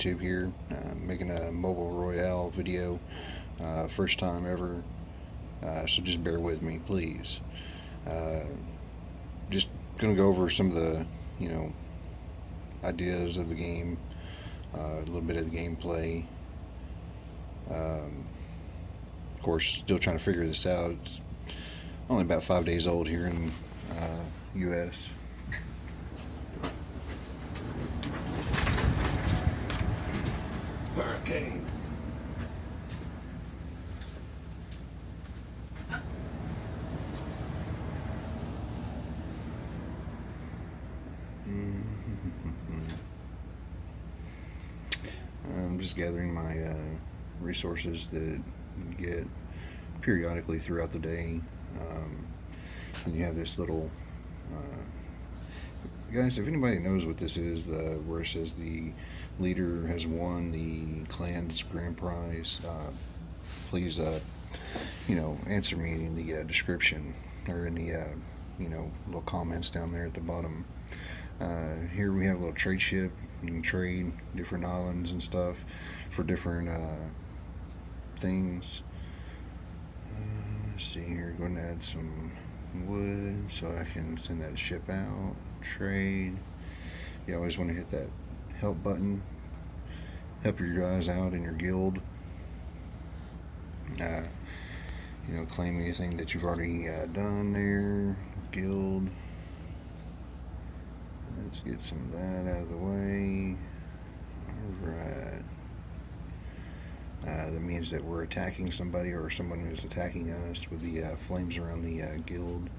YouTube here, making a Mobile Royale video, first time ever, so just bear with me, please. Just gonna go over some of the, ideas of the game, a little bit of the gameplay. Of course, still trying to figure this out. It's only about 5 days old here in U.S. Hurricane. I'm just gathering my resources that you get periodically throughout the day. And you have this little, guys, if anybody knows what this is, where it says the leader has won the clan's grand prize, please, answer me in the description or in the, little comments down there at the bottom. Here we have a little trade ship. You can trade different islands and stuff for different things. Let's see here, going to add some wood so I can send that ship out. Trade. You always want to hit that help button. Help your guys out in your guild. Claim anything that you've already done there. Guild. Let's get some of that out of the way. Alright. That means that we're attacking somebody or someone is attacking us with the flames around the guild.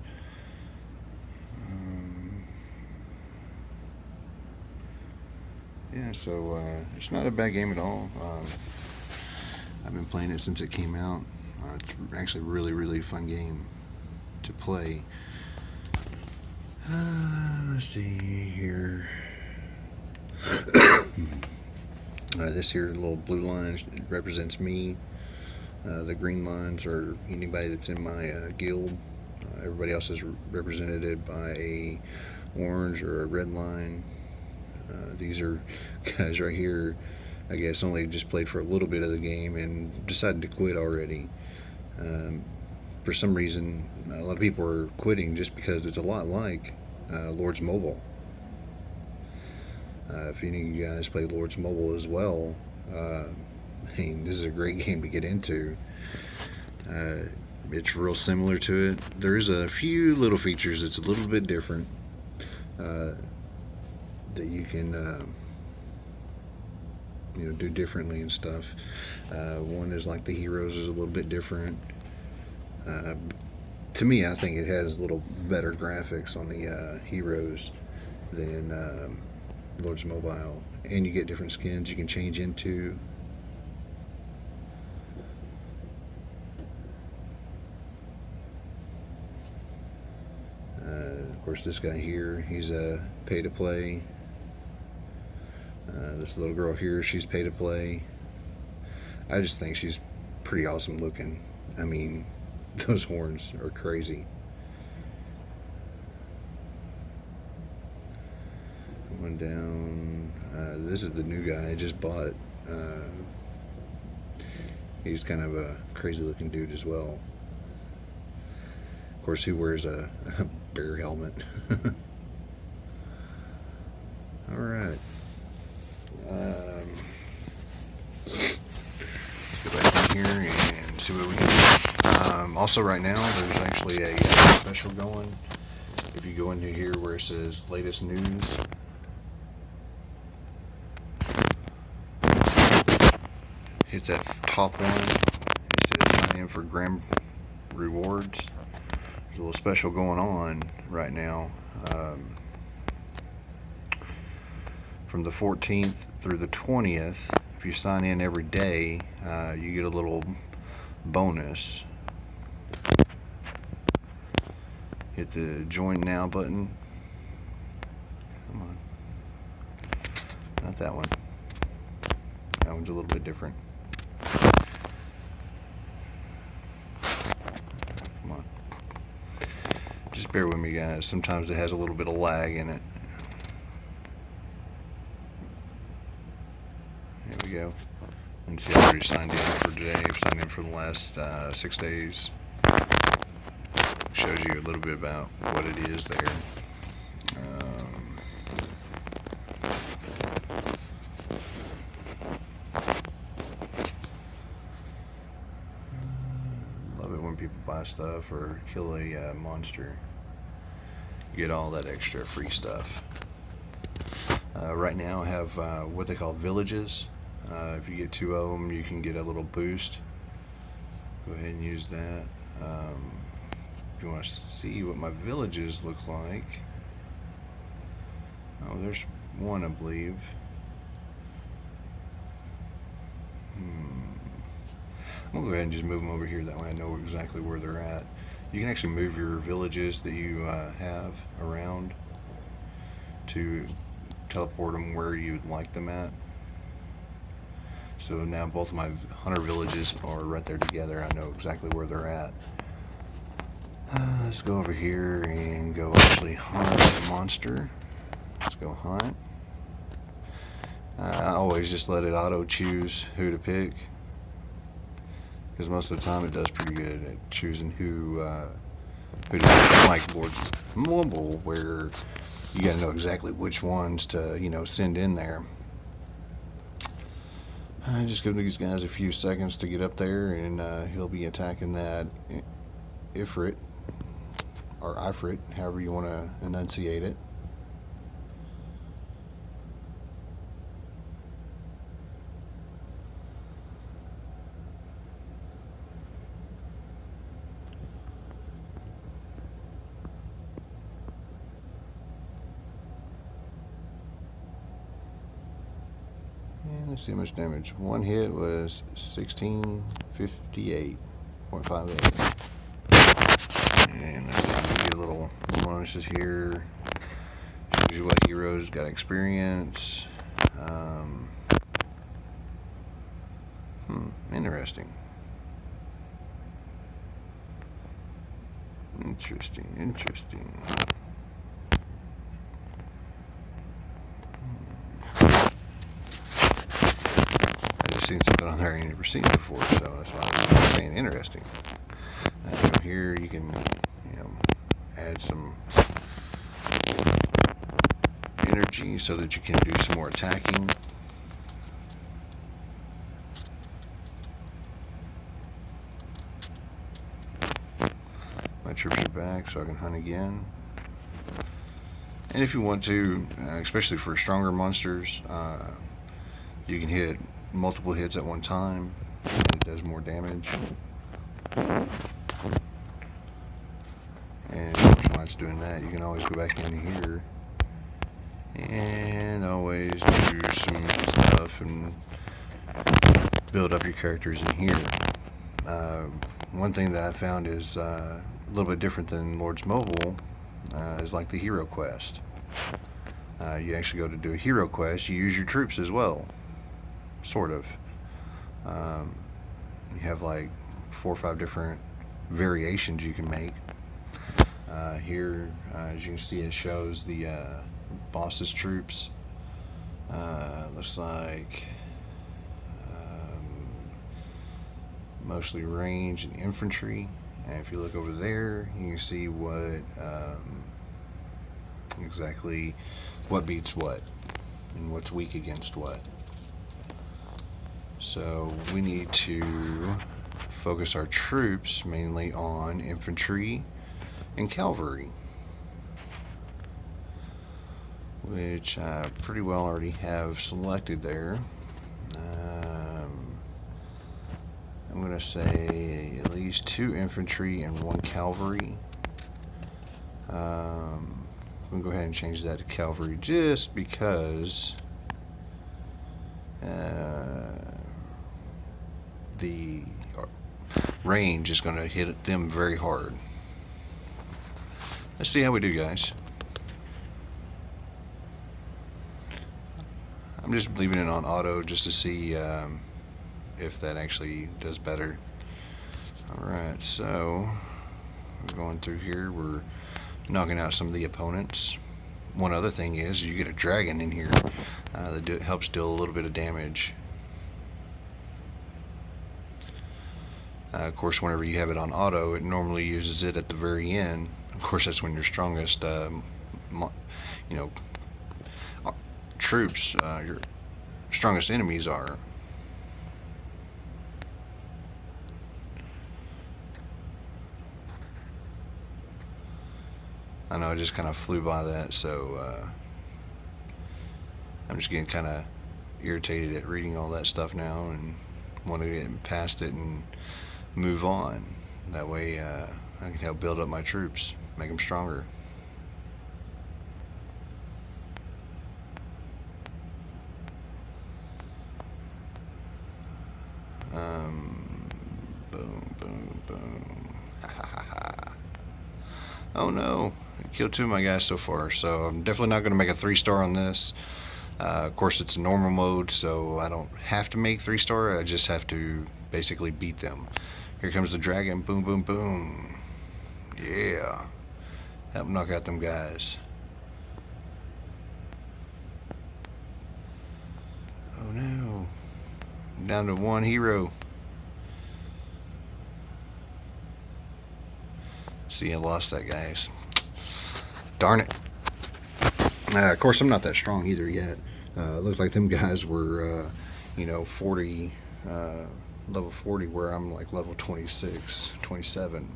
Yeah, so it's not a bad game at all. I've been playing it since it came out. It's actually a really, really fun game to play. Let's see here. This here little blue line represents me. The green lines are anybody that's in my guild. Everybody else is represented by a orange or a red line. These are guys right here, I guess, only just played for a little bit of the game and decided to quit already. For some reason, a lot of people are quitting just because it's a lot like Lords Mobile. If any of you guys play Lords Mobile as well, this is a great game to get into. It's real similar to it. There's a few little features that's a little bit different that you can do differently and stuff. One is like the heroes is a little bit different. To me, I think it has a little better graphics on the heroes than Lords Mobile, and you get different skins you can change into. Of course, this guy here, he's a pay to play. This little girl here, she's pay to play. I just think she's pretty awesome looking. I mean, those horns are crazy. Going down. This is the new guy I just bought. He's kind of a crazy looking dude as well. Of course, he wears a bear helmet. Alright. Let's go back in here and see what we can do. Also, right now, there's actually a special going. If you go into here where it says latest news, hit that top one. It says sign in for grand rewards. There's a little special going on right now. From the 14th through the 20th, if you sign in every day, you get a little bonus. Hit the join now button. Come on. Not that one. That one's a little bit different. Come on. Just bear with me, guys. Sometimes it has a little bit of lag in it. can see I already signed in for today. I've signed in for the last 6 days. Shows you a little bit about what it is there. Love it when people buy stuff or kill a monster. You get all that extra free stuff. Right now I have what they call villages. If you get 2 of them, you can get a little boost. Go ahead and use that. If you want to see what my villages look like, oh, there's one, I believe. I'm going to go ahead and just move them over here, that way I know exactly where they're at. You can actually move your villages that you have around to teleport them where you'd like them at. So now both of my hunter villages are right there together. I know exactly where they're at. Let's go over here and go actually hunt a monster. Let's go hunt. I always just let it auto choose who to pick, because most of the time it does pretty good at choosing who to pick. Like Lord's Mobile, where you gotta know exactly which ones to, send in there. I just give these guys a few seconds to get up there, and he'll be attacking that Ifrit, or Ifrit, however you want to enunciate it. And let's see how much damage. One hit was 1658.58. And let's see, we get a little bonuses here. Shows you what heroes got experience. Interesting. Interesting. Seen something on there I ain't never seen before, so that's why I'm saying interesting. Here you can, add some energy so that you can do some more attacking. My troops are back, so I can hunt again. And if you want to, especially for stronger monsters, you can hit multiple hits at one time, and it does more damage. And while it's doing that, you can always go back in here and always do some stuff and build up your characters in here. One thing that I found is a little bit different than Lord's Mobile is like the hero quest. You actually go to do a hero quest, you use your troops as well. Sort of. You have like 4 or 5 different variations you can make. Here, as you can see, it shows the boss's troops. Looks like mostly range and infantry. And if you look over there, you can see what exactly what beats what and what's weak against what. So we need to focus our troops mainly on infantry and cavalry, which I pretty well already have selected there. I'm going to say at least 2 infantry and 1 cavalry. I'm going to go ahead and change that to cavalry just because the range is going to hit them very hard. Let's see how we do, guys. I'm just leaving it on auto just to see if that actually does better. Alright, so we're going through here. We're knocking out some of the opponents. One other thing is you get a dragon in here that helps deal a little bit of damage. Of course, whenever you have it on auto, it normally uses it at the very end. Of course, that's when your strongest, you know, troops, your strongest enemies are. I know I just kind of flew by that, so I'm just getting kind of irritated at reading all that stuff now and want to get past it and move on. That way I can help build up my troops, make them stronger. Boom, boom, boom. Ha ha ha ha. Oh no, I killed 2 of my guys so far, so I'm definitely not going to make a 3-star on this. Of course, it's normal mode, so I don't have to make 3-star. I just have to basically beat them. Here comes the dragon. Boom, boom, boom. Yeah. Help knock out them guys. Oh no. I'm down to 1 hero. See, I lost that, guys. Darn it. Of course, I'm not that strong either yet. Looks like them guys were, 40, level 40, where I'm like level 26, 27.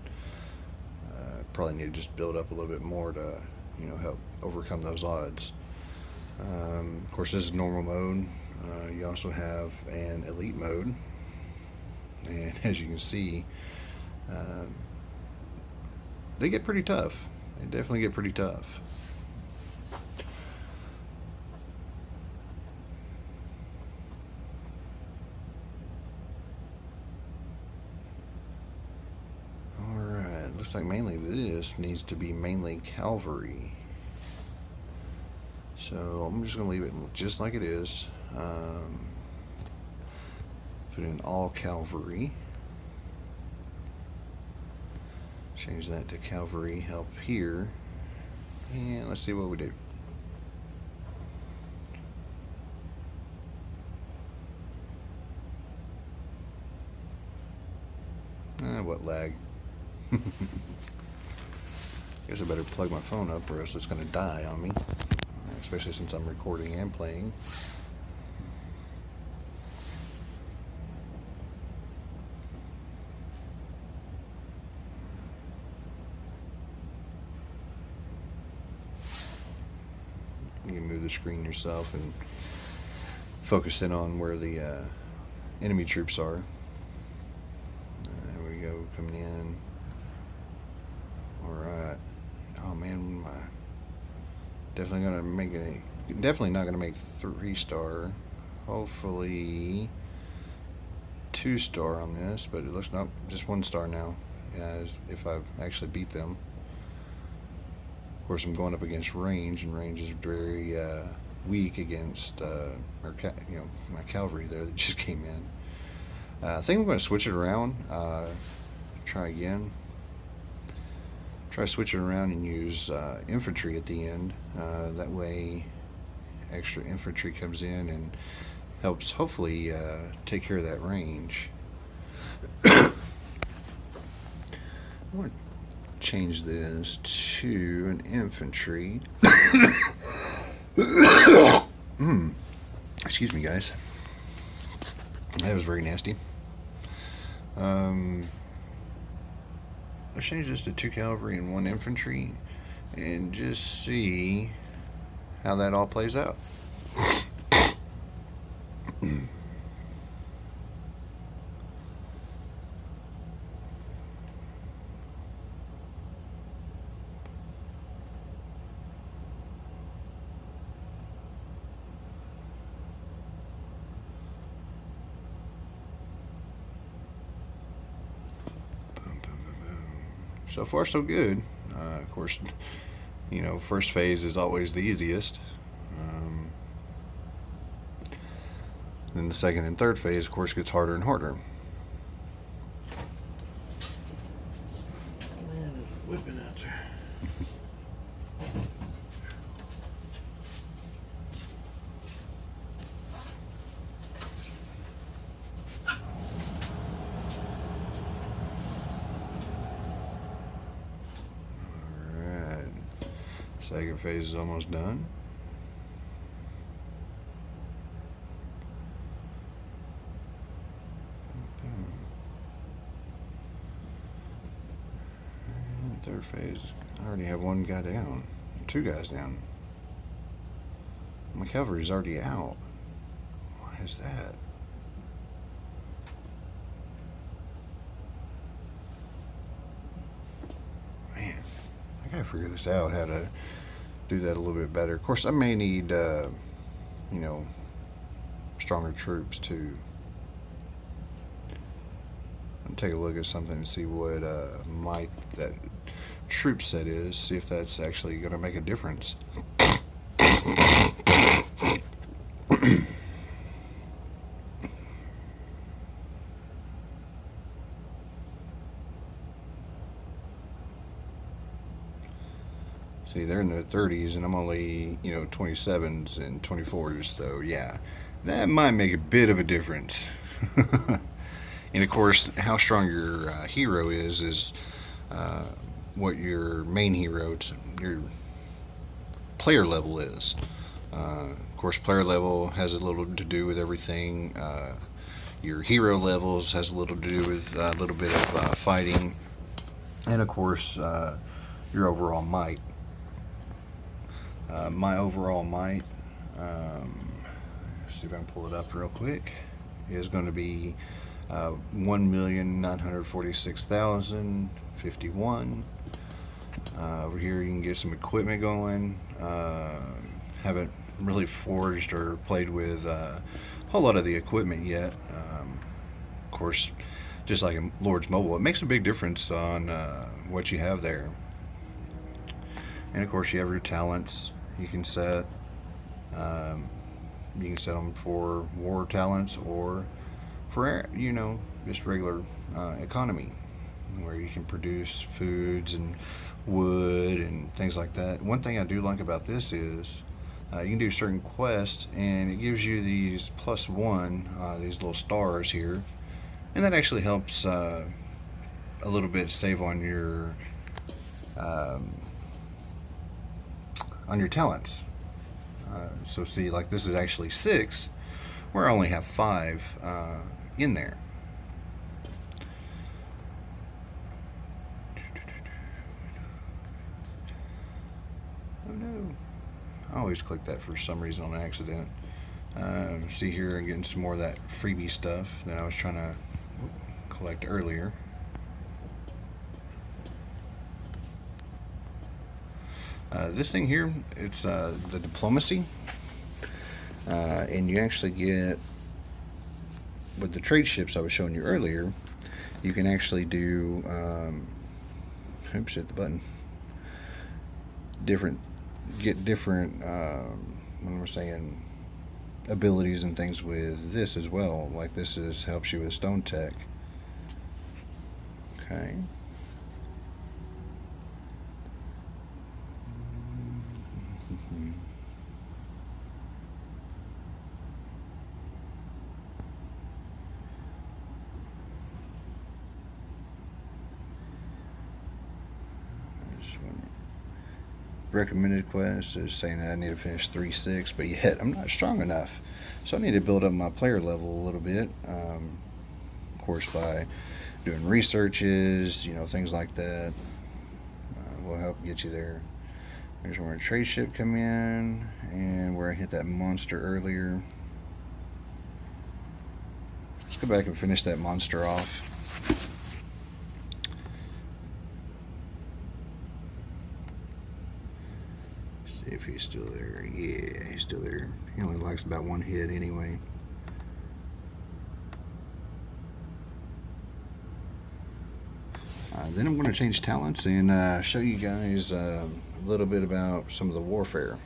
Probably need to just build up a little bit more to, help overcome those odds. Of course, this is normal mode. You also have an elite mode. And as you can see, they get pretty tough. They definitely get pretty tough. Alright, looks like mainly this needs to be mainly cavalry. So I'm just going to leave it just like it is. Put in all cavalry. Change that to cavalry help here. And let's see what we do. What lag? Guess I better plug my phone up or else it's going to die on me. Especially since I'm recording and playing. You can move the screen yourself and focus in on where the enemy troops are. There we go, coming in. Alright. Oh man, definitely not gonna make 3-star. Hopefully 2-star on this, but it looks, nope, just 1-star now. Yeah, if I actually beat them. Of course, I'm going up against range, and range is very weak against my cavalry there that just came in. I think I'm going to switch it around. Try again. Try switching around and use infantry at the end. That way, extra infantry comes in and helps hopefully take care of that range. I want to change this to an infantry. Excuse me, guys. That was very nasty. Let's change this to 2 cavalry and 1 infantry and just see how that all plays out. So far, so good. Of course, first phase is always the easiest. Then the second and third phase, of course, gets harder and harder. Man, it's whipping out there. Second phase is almost done. Third phase. I already have one guy down. Two guys down. My cavalry's already out. Why is that? Man, I gotta figure this out, how to do that a little bit better. Of course, I may need, stronger troops too. I'll take a look at something and see what might that troop set is. See if that's actually going to make a difference. See, they're in the 30s, and I'm only, 27s and 24s, so yeah, that might make a bit of a difference. And of course, how strong your hero is what your main hero, your player level is. Of course, player level has a little to do with everything. Your hero levels has a little to do with a little bit of fighting, and of course, your overall might. My overall might, see if I can pull it up real quick, is going to be 1,946,051. Over here, you can get some equipment going. Haven't really forged or played with a whole lot of the equipment yet. Of course, just like in Lord's Mobile, it makes a big difference on what you have there. And of course, you have your talents. You can set. You can set them for war talents or for just regular economy, where you can produce foods and wood and things like that. One thing I do like about this is you can do certain quests, and it gives you these +1, these little stars here, and that actually helps a little bit save on your talents. So see, like this is actually 6, where I only have 5 in there. Oh no! I always click that for some reason on accident. See here, I'm getting some more of that freebie stuff that I was trying to collect earlier. This thing here, it's the diplomacy, and you actually get, with the trade ships I was showing you earlier, you can actually do, oops, hit the button, get different, what am I saying, abilities and things with this as well. Like this helps you with stone tech. Okay. Recommended quest is saying that I need to finish 3-6, but yet I'm not strong enough, so I need to build up my player level a little bit. Of course, by doing researches, things like that, will help get you there. Here's where a trade ship come in, and where I hit that monster earlier. Let's go back and finish that monster off. See if he's still there. Yeah, he's still there. He only likes about 1 hit anyway. Then I'm going to change talents and show you guys a little bit about some of the warfare.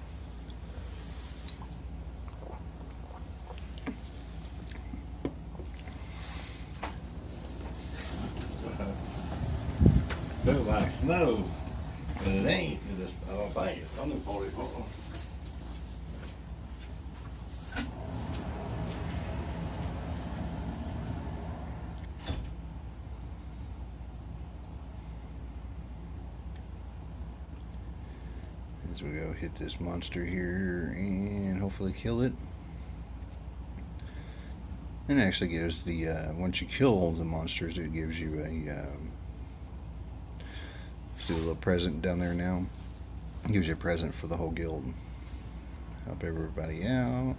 Look like snow, but it ain't. I don't think it's only 44. as we go hit this monster here and hopefully kill it. And it actually gives the, once you kill all the monsters, it gives you a, see the little present down there now? It gives you a present for the whole guild. Help everybody out.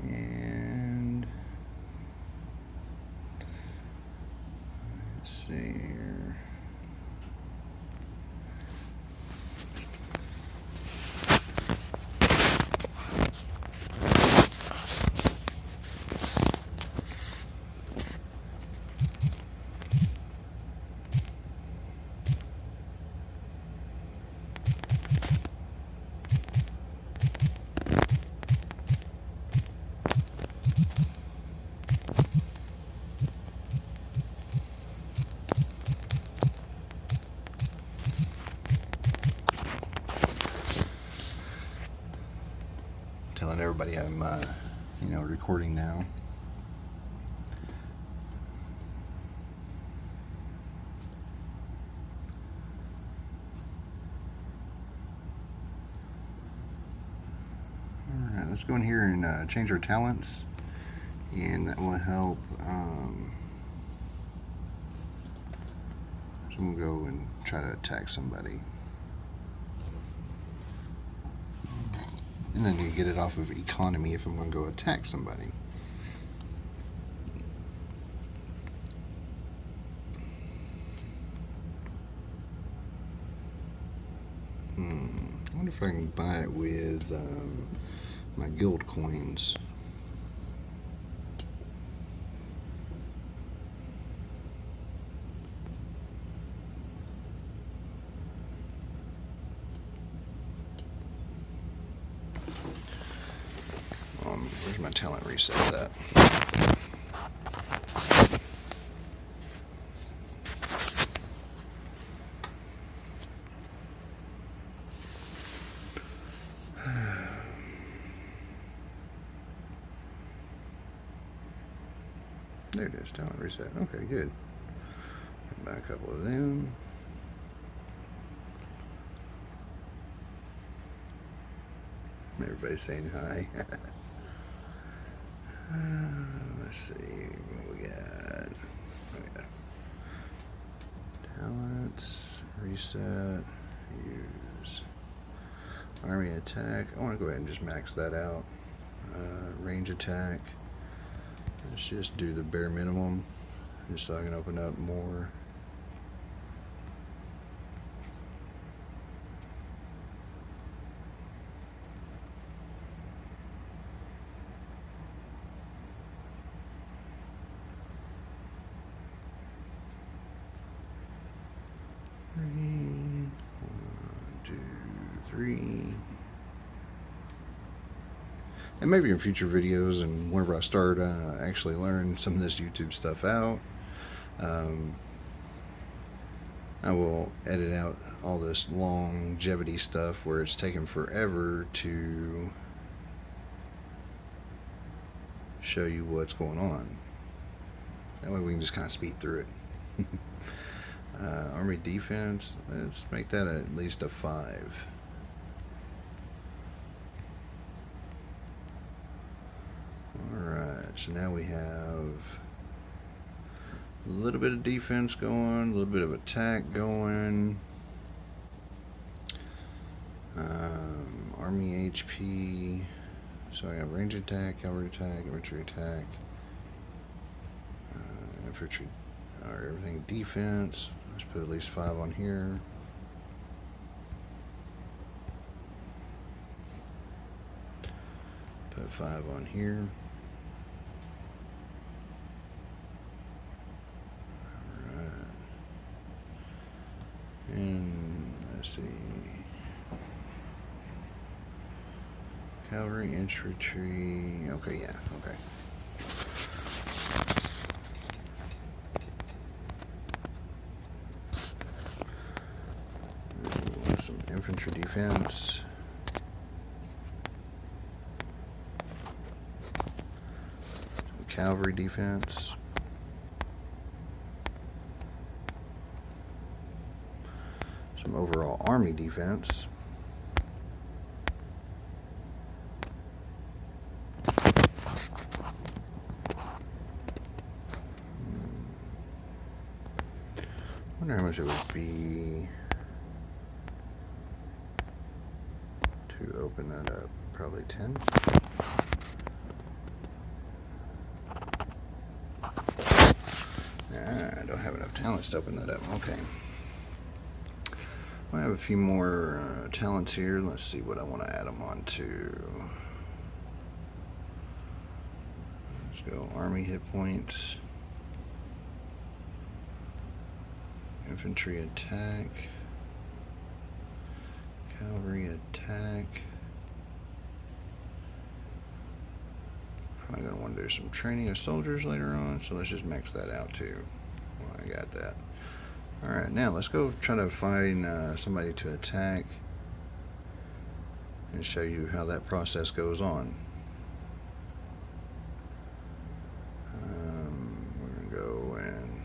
And let's see here. Telling everybody I'm, recording now. Alright, let's go in here and change our talents, and that will help. So I'm going to go and try to attack somebody. And then you get it off of economy if I'm going to go attack somebody. I wonder if I can buy it with my guild coins. Where's my talent resets at? There it is, talent reset. Okay, good. Buy a couple of them. Everybody's saying hi. Let's see what we got. Talents, reset, use. Army attack. I want to go ahead and just max that out. Range attack. Let's just do the bare minimum, just so I can open up more. One, two, three. And maybe in future videos and whenever I start actually learn some of this YouTube stuff out, I will edit out all this longevity stuff where it's taken forever to show you what's going on. That way we can just kind of speed through it. Army defense, let's make that at least a 5. Alright, so now we have a little bit of defense going, a little bit of attack going. Army HP. So I have range attack, cavalry attack, infantry attack, infantry, everything defense. Let's put at least 5 on here. Put 5 on here. Alright. And let's see. Cavalry, infantry. Okay, yeah, okay. Some infantry defense. Some cavalry defense. So some overall army defense. Wonder how much it would be to open that up. Probably 10. I don't have enough talents to open that up. Okay. I have a few more talents here. Let's see what I want to add them on to. Let's go army hit points. Infantry attack. Cavalry attack. Probably going to want to do some training of soldiers later on, so let's just max that out too. Well, I got that. Alright, now let's go try to find somebody to attack and show you how that process goes on. We're going to go and...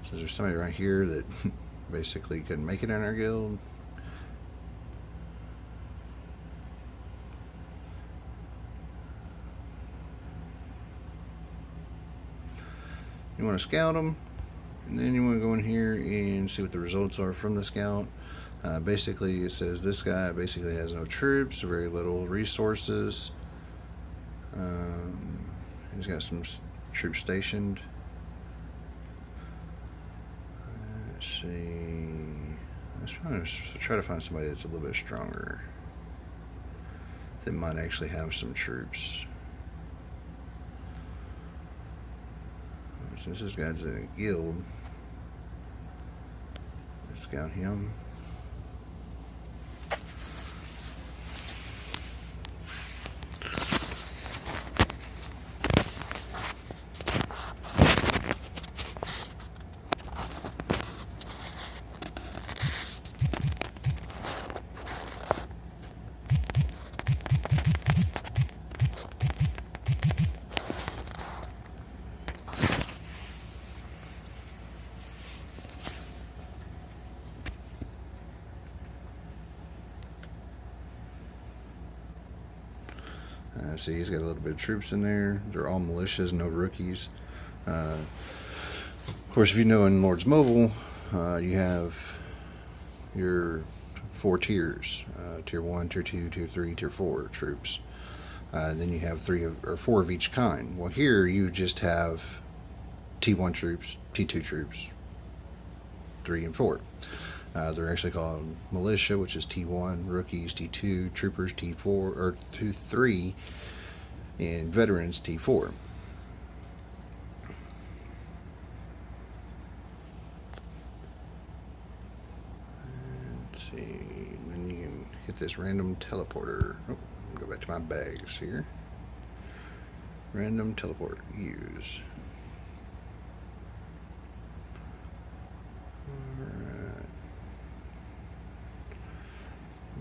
So there's somebody right here that basically couldn't make it in our guild. You want to scout them, and then you want to go in here and see what the results are from the scout. Basically, it says this guy basically has no troops, very little resources. He's got some troops stationed. Let's see. Let's try to find somebody that's a little bit stronger, that might actually have some troops. Since this guy's in a guild, let's scout him. See, he's got a little bit of troops in there. They're all militias, no rookies. Of course, if you know in Lord's Mobile, you have your 4 tiers: tier 1, tier 2, tier 3, tier 4 troops. Then you have 4 of each kind. Well, here you just have T1 troops, T2 troops, 3 and 4. They're actually called militia, which is T1, rookies T2, troopers T4 or 3, and veterans T4. Let's see. Then you can hit this random teleporter. Oh, go back to my bags here. Random teleport. Use.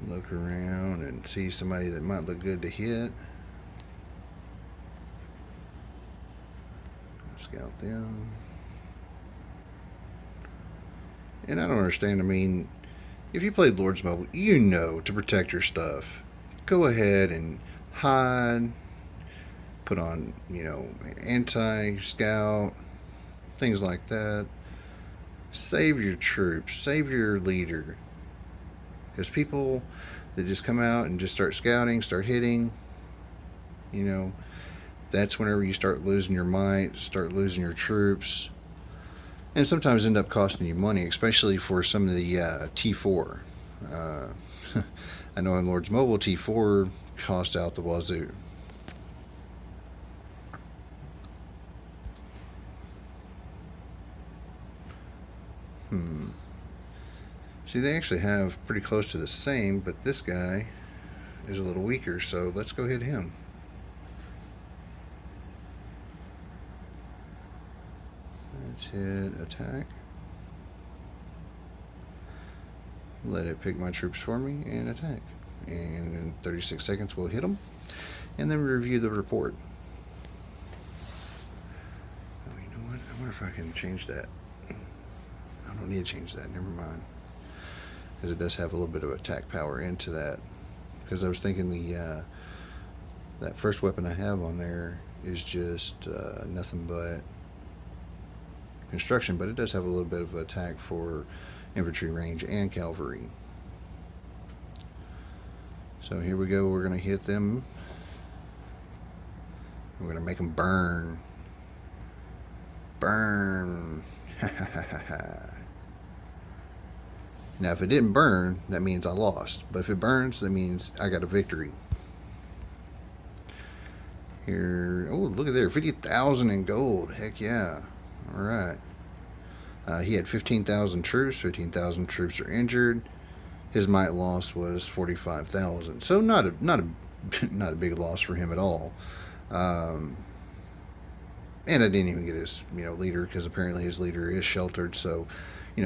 Look around and see somebody that might look good to hit. Scout them. And I don't understand, I mean, if you played Lord's Mobile, you know to protect your stuff, go ahead and hide, put on, anti-scout, things like that. Save your troops, save your leader. Because people that just come out and just start scouting, start hitting, that's whenever you start losing your might, start losing your troops, and sometimes end up costing you money, especially for some of the T4. I know in Lord's Mobile, T4 cost out the wazoo. See, they actually have pretty close to the same, but this guy is a little weaker, so let's go hit him. Let's hit attack. Let it pick my troops for me and attack. And in 36 seconds we'll hit them. And then review the report. Oh, you know what? I wonder if I can change that. I don't don't need to change that. Never mind. Because it does have a little bit of attack power into that. Because I was thinking that first weapon I have on there is just nothing but construction, but it does have a little bit of attack for infantry range and cavalry. So here we go. We're going to hit them. We're going to make them burn. Burn. Now, if it didn't burn, that means I lost. But if it burns, that means I got a victory. Here, oh, look at there, 50,000 in gold. Heck yeah. All right. He had 15,000 troops. 15,000 troops are injured. His might loss was 45,000. So not a big loss for him at all. And I didn't even get his leader, because apparently his leader is sheltered. So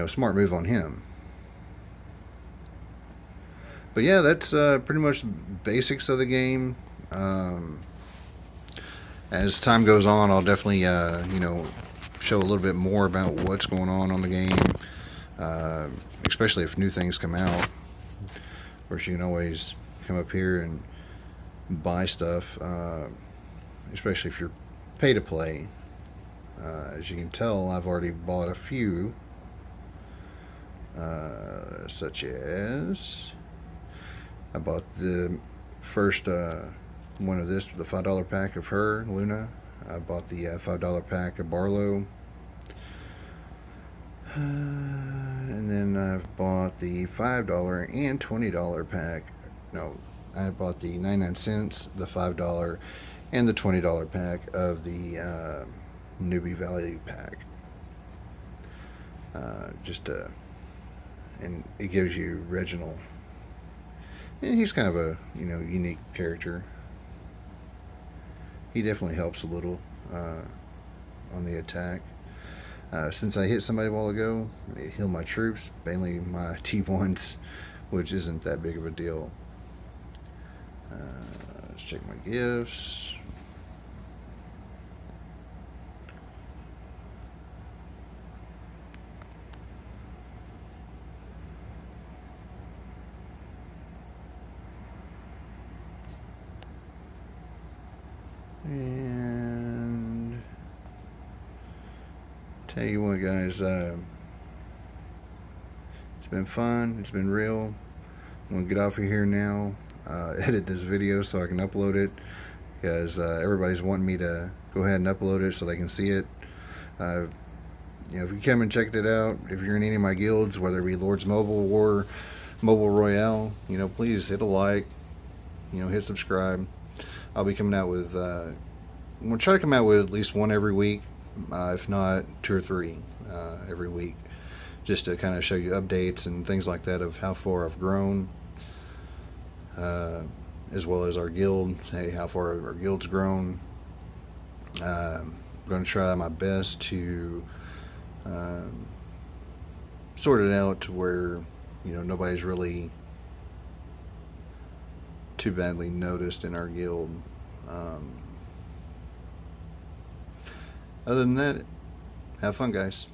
smart move on him. But yeah, that's pretty much basics of the game. As time goes on, I'll definitely show a little bit more about what's going on the game, especially if new things come out. Of course, you can always come up here and buy stuff, especially if you're pay to play. As you can tell, I've already bought a few, such as I bought the first one of this, the $5 pack of her, Luna. I bought the $5 pack of Barlow. And then I've bought the $5 and $20 pack. No, I bought the 99 cents, the $5, and the $20 pack of the Newbie Valley pack. And it gives you Reginald. And he's kind of a unique character. He definitely helps a little on the attack. Since I hit somebody a while ago, it healed my troops, mainly my T1s, which isn't that big of a deal. Let's check my gifts. And tell you what, guys, it's been fun. It's been real. I'm gonna get off of here now. Edit this video so I can upload it, because everybody's wanting me to go ahead and upload it so they can see it. If you come and checked it out, if you're in any of my guilds, whether it be Lords Mobile or Mobile Royale, please hit a like, hit subscribe. I'll be coming out with, we'll try to come out with at least one every week, if not 2 or 3 every week, just to kind of show you updates and things like that of how far I've grown, as well as our guild, hey, how far our guild's grown. I'm going to try my best to sort it out to where nobody's really too badly noticed in our guild. Other than that, have fun, guys.